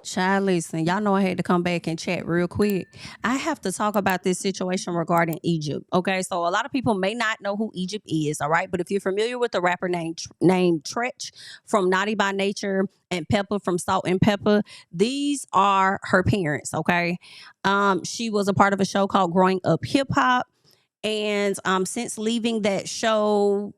Child, listen, y'all know I had to come back and chat real quick. I have to talk about this situation regarding Egypt. Okay, so a lot of people may not know who Egypt is, all right? But if you're familiar with the rapper named Treach from Naughty by Nature and Pepper from Salt and Pepper, these are her parents, okay? She was a part of a show called Growing Up Hip Hop. And since leaving that show,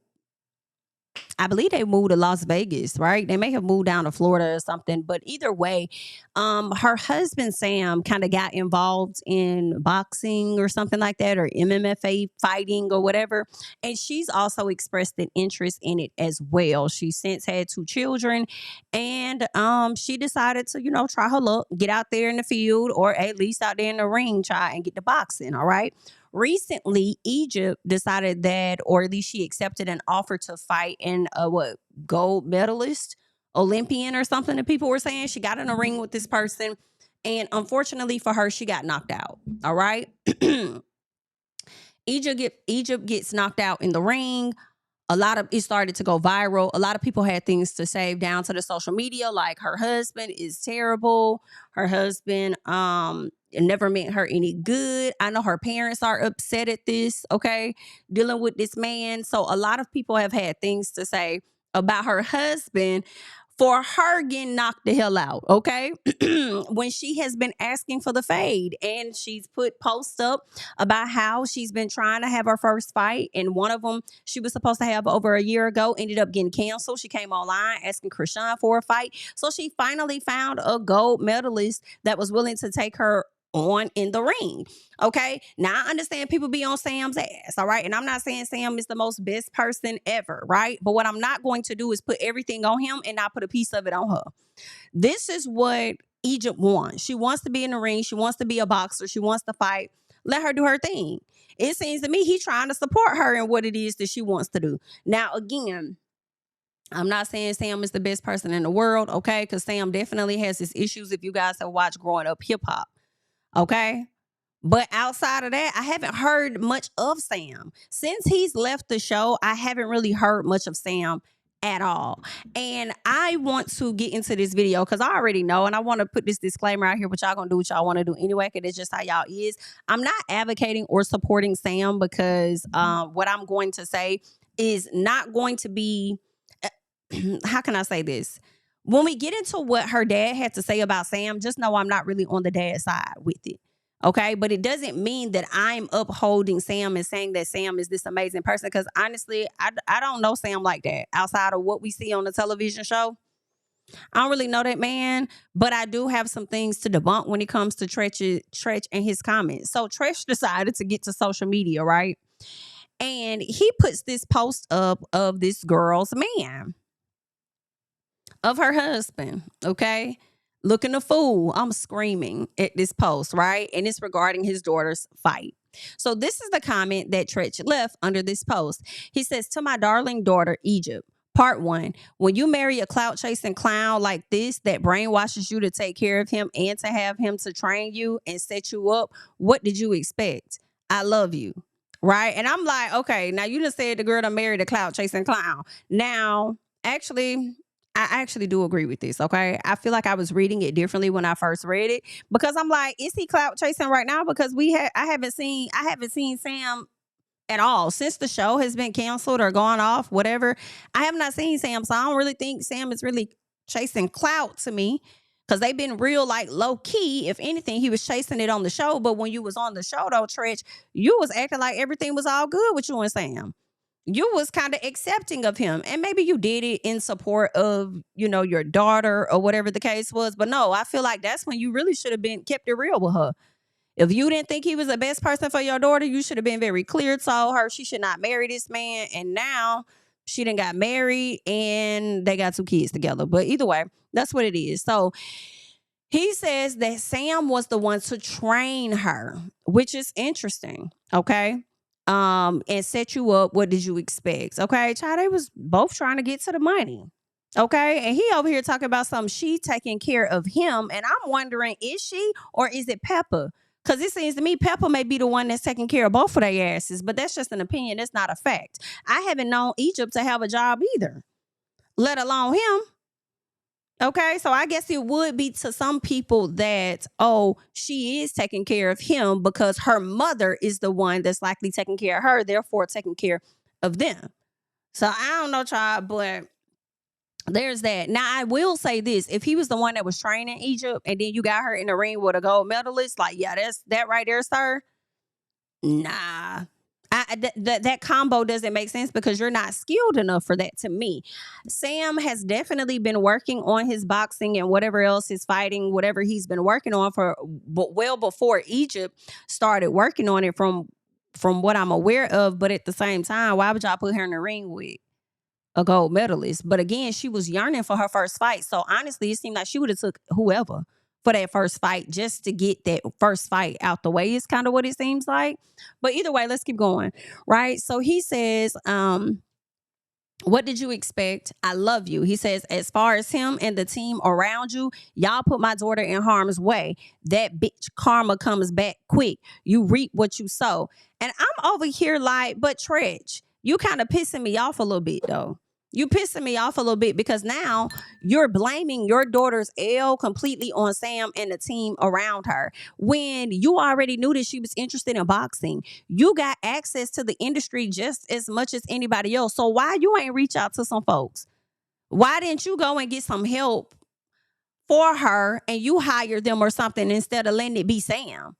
I believe they moved to Las Vegas, right? They may have moved down to Florida or something, but either way, her husband Sam kind of got involved in boxing or something like that, or MMA fighting or whatever, and she's also expressed an interest in it as well. She's since had two children, and she decided to, try her luck, get out there in the field, or at least out there in the ring, try and get the boxing. All right. Recently, Egypt decided that, or at least she accepted an offer to fight in a gold medalist, Olympian or something that people were saying. She got in a ring with this person, and unfortunately for her, she got knocked out. All right. Egypt gets knocked out in the ring. It started to go viral. A lot of people had things to say down to the social media, like her husband is terrible. Her husband never meant her any good. I know her parents are upset at this, okay, dealing with this man. So a lot of people have had things to say about her husband for her getting knocked the hell out, okay? When she has been asking for the fade, and she's put posts up about how she's been trying to have her first fight, and one of them she was supposed to have over a year ago ended up getting canceled. She came online asking Criss for a fight, so she finally found a gold medalist that was willing to take her on in the ring. Okay. Now I understand people be on Sam's ass. All right. And I'm not saying Sam is the most best person ever. Right. But what I'm not going to do is put everything on him and not put a piece of it on her. This is what Egypt wants. She wants to be in the ring. She wants to be a boxer. She wants to fight. Let her do her thing. It seems to me he's trying to support her in what it is that she wants to do. Now, again, I'm not saying Sam is the best person in the world, okay? Because Sam definitely has his issues if you guys have watched Growing Up Hip Hop. Okay. But outside of that, I haven't heard much of Sam. Since he's left the show, I haven't really heard much of Sam at all. And I want to get into this video because I already know, and I want to put this disclaimer out here, but y'all gonna do what y'all want to do anyway, because it's just how y'all is. I'm not advocating or supporting Sam because what I'm going to say is not going to be, how can I say this? When we get into what her dad had to say about Sam, just know I'm not really on the dad's side with it. Okay. But it doesn't mean that I'm upholding Sam and saying that Sam is this amazing person. Because honestly, I don't know Sam like that outside of what we see on the television show. I don't really know that man, but I do have some things to debunk when it comes to Treach and his comments. So Treach decided to get to social media, right? And he puts this post up of this girl's man, of her husband, okay? Looking a fool. I'm screaming at this post, right? And it's regarding his daughter's fight. So this is the comment that Treach left under this post. He says, "To my darling daughter, Egypt. Part 1. When you marry a clout chasing clown like this that brainwashes you to take care of him and to have him to train you and set you up, what did you expect? I love you." Right? And I'm like, okay, now you just said the girl done married a clout chasing clown. Now, actually, I actually do agree with this, okay? I feel like I was reading it differently when I first read it, because I'm like, is he clout chasing right now? Because I haven't seen Sam at all since the show has been canceled or gone off, whatever. I have not seen Sam, so I don't really think Sam is really chasing clout to me, because they've been real like low key. If anything, he was chasing it on the show, but when you was on the show though, Treach, you was acting like everything was all good with you and Sam. You was kind of accepting of him, and maybe you did it in support of, your daughter or whatever the case was. But no, I feel like that's when you really should have been kept it real with her. If you didn't think he was the best person for your daughter, you should have been very clear, told her she should not marry this man. And now she done got married and they got 2 kids together. But either way, that's what it is. So he says that Sam was the one to train her, which is interesting. Okay. And set you up. What did you expect? Okay, child, they was both trying to get to the money. Okay, and he over here talking about something, she taking care of him, and I'm wondering, is she or is it Pepper? Because it seems to me Pepper may be the one that's taking care of both of their asses, but that's just an opinion. That's not a fact. I haven't known Egypt to have a job either, let alone him. Okay, so I guess it would be to some people that, oh, she is taking care of him because her mother is the one that's likely taking care of her, therefore taking care of them. So I don't know, child, but there's that. Now I will say this: if he was the one that was training Egypt, and then you got her in the ring with a gold medalist, like, yeah, that's that right there, sir. Nah. That combo doesn't make sense because you're not skilled enough for that to me. Sam has definitely been working on his boxing and whatever else is fighting, whatever he's been working on for but well before Egypt started working on it from what I'm aware of. But at the same time, why would y'all put her in the ring with a gold medalist? But again, she was yearning for her first fight. So honestly, it seemed like she would have took whoever for that first fight just to get that first fight out the way is kind of what it seems like. But either way, let's keep going. Right. So he says, what did you expect? I love you. He says, as far as him and the team around you, y'all put my daughter in harm's way. That bitch karma comes back quick. You reap what you sow. And I'm over here like, but Treach, you kind of pissing me off a little bit though. You pissing me off a little bit because now you're blaming your daughter's L completely on Sam and the team around her when you already knew that she was interested in boxing. You got access to the industry just as much as anybody else. So why you ain't reach out to some folks? Why didn't you go and get some help for her and you hire them or something instead of letting it be Sam?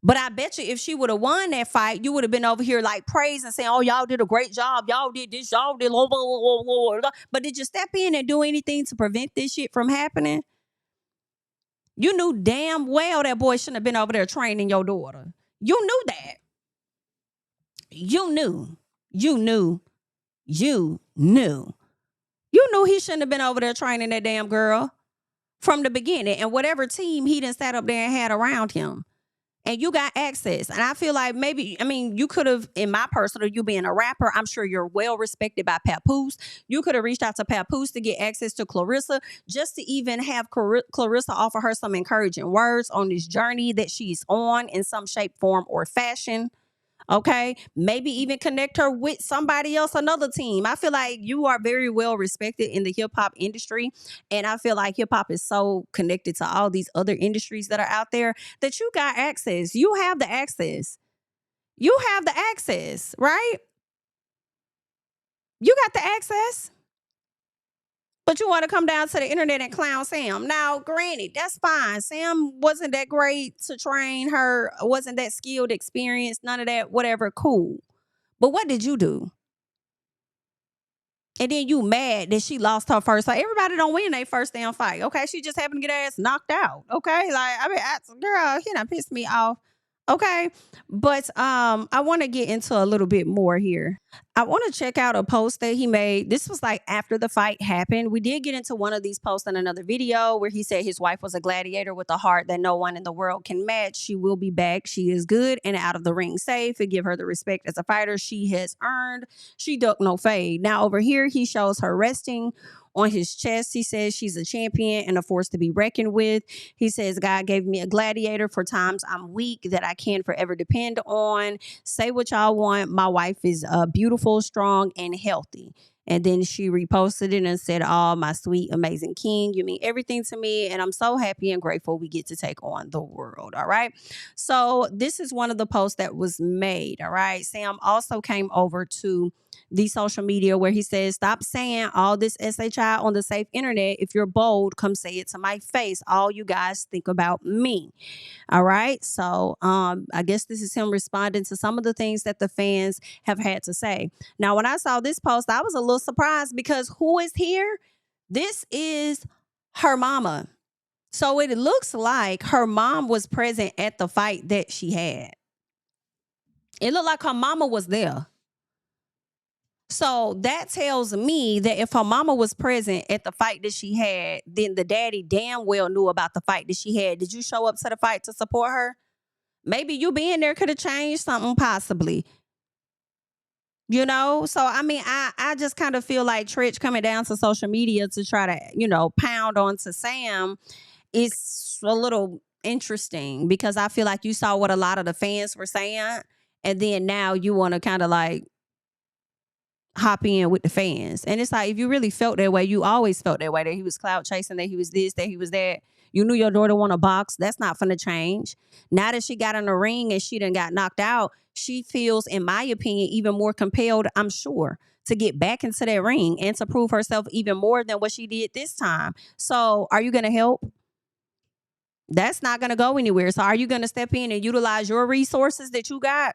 But I bet you if she would have won that fight, you would have been over here like praising, saying, oh, y'all did a great job. Y'all did this. Y'all did blah, blah, blah, blah, blah. But did you step in and do anything to prevent this shit from happening? You knew damn well that boy shouldn't have been over there training your daughter. You knew that. You knew. You knew. You knew. You knew he shouldn't have been over there training that damn girl from the beginning. And whatever team he done sat up there and had around him. And you got access. And I feel like maybe, I mean, you could have, in my personal, you being a rapper, I'm sure you're well respected by Papoose. You could have reached out to Papoose to get access to Clarissa, just to even have Clarissa offer her some encouraging words on this journey that she's on in some shape, form, or fashion. Okay, maybe even connect her with somebody else, another team. I feel like you are very well respected in the hip hop industry. And I feel like hip hop is so connected to all these other industries that are out there that you got access. You have the access. You have the access, right? You got the access. But you want to come down to the internet and clown Sam. Now, granted, that's fine. Sam wasn't that great to train her, wasn't that skilled, experienced, none of that, whatever, cool. But what did you do? And then you mad that she lost her first fight. Everybody don't win their first damn fight. Okay, she just happened to get her ass knocked out. Okay, like I mean, girl, he done pissed me off. Okay, but I want to get into a little bit more here. I want to check out a post that he made. This was like after the fight happened. We did get into one of these posts in another video where he said his wife was a gladiator with a heart that no one in the world can match. She will be back. She is good and out of the ring safe, and give her the respect as a fighter she has earned. She ducked no fade. Now over here, he shows her resting on his chest. He says she's a champion and a force to be reckoned with. He says, God gave me a gladiator for times I'm weak that I can forever depend on. Say what y'all want. My wife is beautiful, strong, and healthy. And then she reposted it and said, oh, my sweet, amazing king, you mean everything to me. And I'm so happy and grateful we get to take on the world. All right. So this is one of the posts that was made. All right. Sam also came over to the social media where he says, stop saying all this SHI on the safe internet. If you're bold, come say it to my face. All you guys think about me. All right. So I guess this is him responding to some of the things that the fans have had to say. Now, when I saw this post, I was a little surprised because who is here? This is her mama. So it looks like her mom was present at the fight that she had. It looked like her mama was there. So that tells me that if her mama was present at the fight that she had, then the daddy damn well knew about the fight that she had. Did you show up to the fight to support her? Maybe you being there could have changed something possibly. You know? So, I mean, I just kind of feel like Treach coming down to social media to try to, pound onto Sam is a little interesting because I feel like you saw what a lot of the fans were saying. And then now you want to kind of like hop in with the fans. And it's like, if you really felt that way, you always felt that way, that he was clout chasing, that he was this, that he was that. You knew your daughter won a box. That's not finna change. Now that she got in the ring and she done got knocked out, she feels, in my opinion, even more compelled, I'm sure, to get back into that ring and to prove herself even more than what she did this time. So are you going to help? That's not going to go anywhere. So are you going to step in and utilize your resources that you got?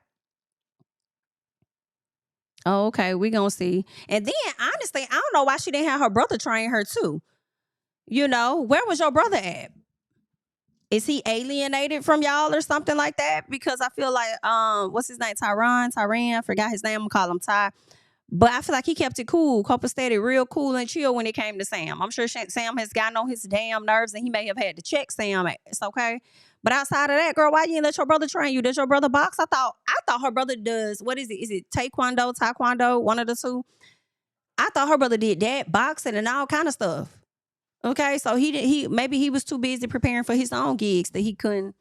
Oh, okay, we gonna see. And then, honestly, I don't know why she didn't have her brother train her too. You know, where was your brother at? Is he alienated from y'all or something like that? Because I feel like, what's his name? Tyran, forgot his name. I'm gonna call him Ty. But I feel like he kept it cool, copacetic, real cool and chill when it came to Sam. I'm sure Sam has gotten on his damn nerves and he may have had to check Sam. It's okay. But outside of that, girl, why you didn't let your brother train you? Does your brother box? I thought her brother does. What is it? Is it taekwondo, one of the two? I thought her brother did that, boxing and all kind of stuff. Okay, so maybe he was too busy preparing for his own gigs that he couldn't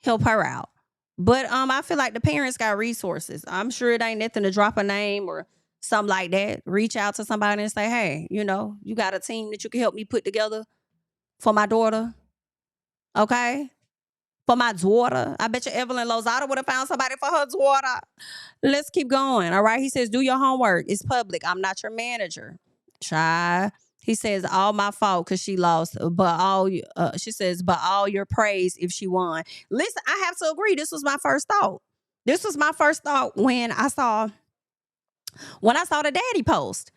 help her out. But I feel like the parents got resources. I'm sure it ain't nothing to drop a name or something like that. Reach out to somebody and say, hey, you know, you got a team that you can help me put together for my daughter. Okay? For my daughter. I bet you Evelyn Lozada would have found somebody for her daughter. Let's keep going. All right. He says, do your homework. It's public. I'm not your manager. Try. He says, all my fault because she lost. But she says, but all your praise if she won. Listen, I have to agree. This was my first thought. When I saw the daddy post.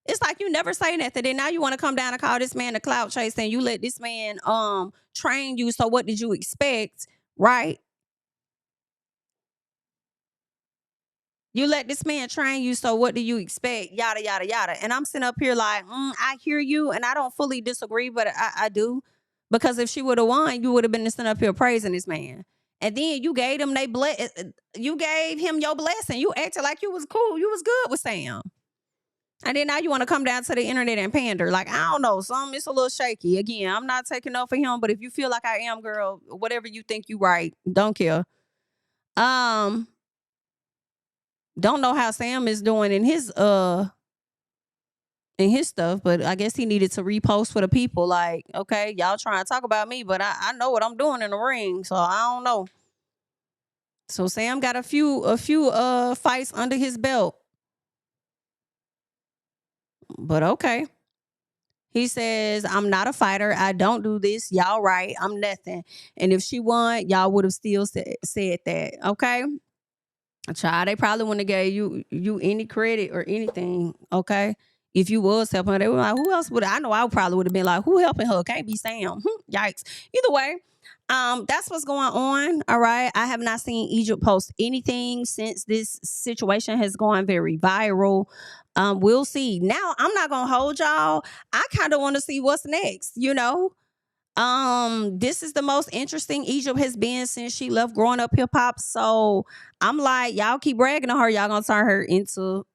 It's like you never say nothing. Then now you want to come down and call this man a clout chaser and you let this man train you. So what did you expect? Right? You let this man train you. So what do you expect? Yada, yada, yada. And I'm sitting up here like, I hear you. And I don't fully disagree, but I do. Because if she would have won, you would have been sitting up here praising this man. And then you gave him you gave him your blessing. You acted like you was cool. You was good with Sam. And then now you want to come down to the internet and pander. Like, I don't know. It's a little shaky. Again, I'm not taking up for him, but if you feel like I am, girl, whatever you think you right, don't care. Don't know how Sam is doing in his stuff, but I guess he needed to repost for the people. Like, okay, y'all trying to talk about me, but I know what I'm doing in the ring, so I don't know. So Sam got a few fights under his belt. But okay. He says, I'm not a fighter. I don't do this. Y'all right. I'm nothing. And if she won, y'all would have still said that. Okay. Child, they probably wouldn't have gave you any credit or anything. Okay. If you was helping her, they were like, who else would I know? I probably would have been like, who helping her? Can't be Sam. Yikes. Either way, that's what's going on. All right. I have not seen Egypt post anything since this situation has gone very viral. We'll see. Now, I'm not gonna hold y'all. I kind of want to see what's next, you know. This is the most interesting Egypt has been since she left growing up hip hop. So I'm like, y'all keep bragging on her, y'all gonna turn her into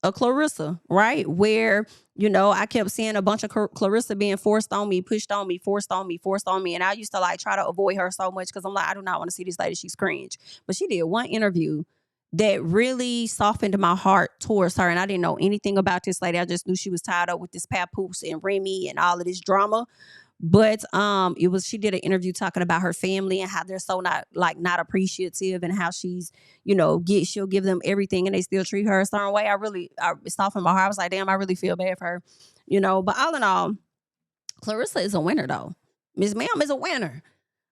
a Clarissa, right? Where, you know, I kept seeing a bunch of Clarissa being forced on me, pushed on me, forced on me. And I used to like try to avoid her so much because I'm like, I do not want to see this lady. She's cringe. But she did one interview that really softened my heart towards her. And I didn't know anything about this lady. I just knew she was tied up with this Papoose and Remy and all of this drama. But she did an interview talking about her family and how they're so not appreciative and how she's, you know, she'll give them everything and they still treat her a certain way. It softened my heart. I was like, damn, I really feel bad for her, you know. But all in all, Clarissa is a winner though. Miss Ma'am is a winner.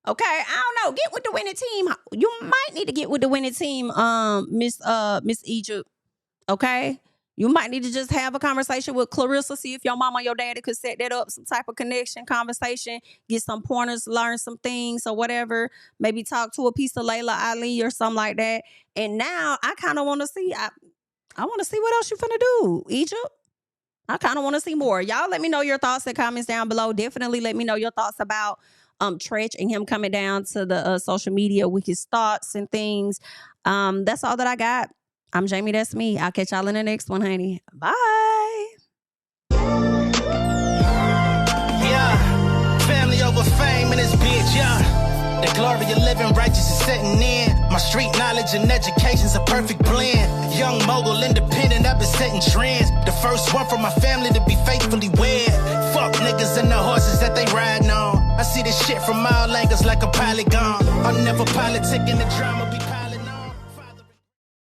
Okay, I don't know. Get with the winning team. You might need to get with the winning team, Miss Egypt. Okay. You might need to just have a conversation with Clarissa, see if your mama or your daddy could set that up, some type of conversation, get some pointers, learn some things or whatever. Maybe talk to a piece of Layla Ali or something like that. And now I kind of want to see, I want to see what else you finna do, Egypt. I kind of want to see more. Y'all let me know your thoughts in comments down below. Definitely let me know your thoughts about Treach and him coming down to the social media with his thoughts and things. That's all that I got. I'm Jamie, that's me. I'll catch y'all in the next one, honey. Bye. Yeah, family over fame in this bitch, yeah. The glory of living righteous is setting in. My street knowledge and education's a perfect blend. Young mogul, independent, I've been setting trends. The first one from my family to be faithfully wed. Fuck niggas and the horses that they riding on. I see this shit from all angles like a polygon. I'm never politicking the drama.